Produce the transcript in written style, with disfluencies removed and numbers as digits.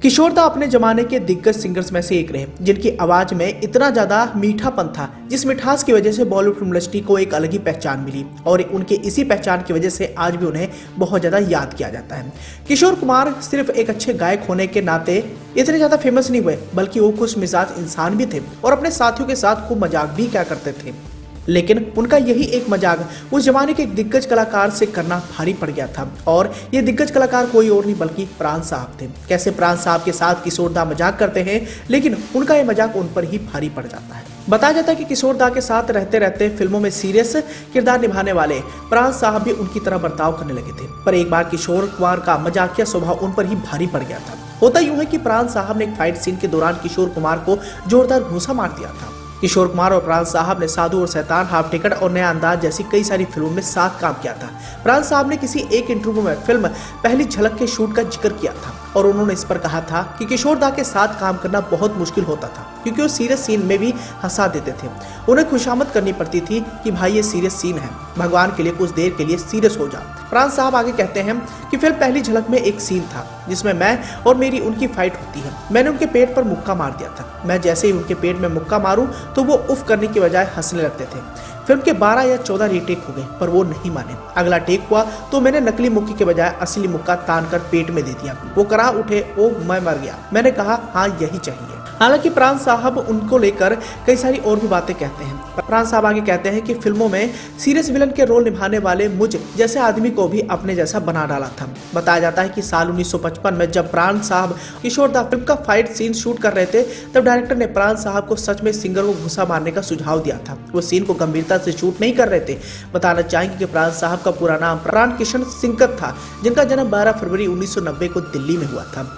किशोर दा अपने जमाने के दिग्गज सिंगर्स में से एक रहे, जिनकी आवाज में इतना ज्यादा मीठापन था, जिस मिठास की वजह से बॉलीवुड फिल्म इंडस्ट्री को एक अलग ही पहचान मिली और उनके इसी पहचान की वजह से आज भी उन्हें बहुत ज्यादा याद किया जाता है। किशोर कुमार सिर्फ एक अच्छे गायक होने के नाते इतने ज्यादा फेमस नहीं हुए, बल्कि वो खुश मिजाज इंसान भी थे और अपने साथियों के साथ खूब मजाक भी क्या करते थे। लेकिन उनका यही एक मजाक उस जमाने के एक दिग्गज कलाकार से करना भारी पड़ गया था और ये दिग्गज कलाकार कोई और नहीं बल्कि प्राण साहब थे। कैसे प्राण साहब के साथ किशोर दा मजाक करते हैं, लेकिन उनका ये मजाक उन पर ही भारी पड़ जाता है। बताया जाता है कि किशोर दा के साथ रहते रहते फिल्मों में सीरियस किरदार निभाने वाले प्राण साहब भी उनकी तरह बर्ताव करने लगे थे, पर एक बार किशोर कुमार का मजाकिया स्वभाव उन पर ही भारी पड़ गया था। होता यूं है कि प्राण साहब ने एक फाइट सीन के दौरान किशोर कुमार को जोरदार घूंसा मार दिया था। किशोर कुमार और प्राण साहब ने साधु और शैतान, हाफ टिकट और नया अंदाज जैसी कई सारी फिल्मों में साथ काम किया था। प्राण साहब ने किसी एक इंटरव्यू में फिल्म पहली झलक के शूट का जिक्र किया था और उन्होंने इस पर कहा था कि किशोर दा के साथ काम करना बहुत मुश्किल होता था, क्योंकि वो सीरियस सीन में भी हंसा देते थे। उन्हें खुशामद करनी पड़ती थी कि भाई ये सीरियस सीन है, भगवान के लिए कुछ देर के लिए सीरियस हो जा। प्राण साहब आगे कहते हैं कि फिल्म पहली झलक में एक सीन था जिसमें मैं और मेरी उनकी फाइट होती है। मैंने उनके पेट पर मुक्का मार दिया था। मैं जैसे ही उनके पेट में मुक्का मारूं तो वो उफ करने की बजाय हंसने लगते थे। फिल्म के 12 या 14 रीटेक हो गए, पर वो नहीं माने। अगला टेक हुआ तो मैंने नकली मुक्के के बजाय असली मुक्का तान कर पेट में दे दिया। वो करा उठे, ओ मैं मर गया। मैंने कहा हाँ यही चाहिए। हालांकि प्राण साहब उनको लेकर कई सारी और भी बातें कहते हैं। प्राण साहब आगे कहते हैं कि फिल्मों में सीरियस विलन के रोल निभाने वाले मुझ जैसे आदमी को भी अपने जैसा बना डाला था। बताया जाता है कि साल 1955 में जब प्राण साहब किशोर दा फिल्म का फाइट सीन शूट कर रहे थे, तब डायरेक्टर ने प्राण साहब को सच में सिंगर को घुसा मारने का सुझाव दिया था। वो सीन को गंभीरता से शूट नहीं कर रहे थे। बताना चाहेंगे कि प्राण साहब का पूरा नाम प्राण किशन सिंकर था, जिनका जन्म 12 फरवरी 1990 को दिल्ली में हुआ था।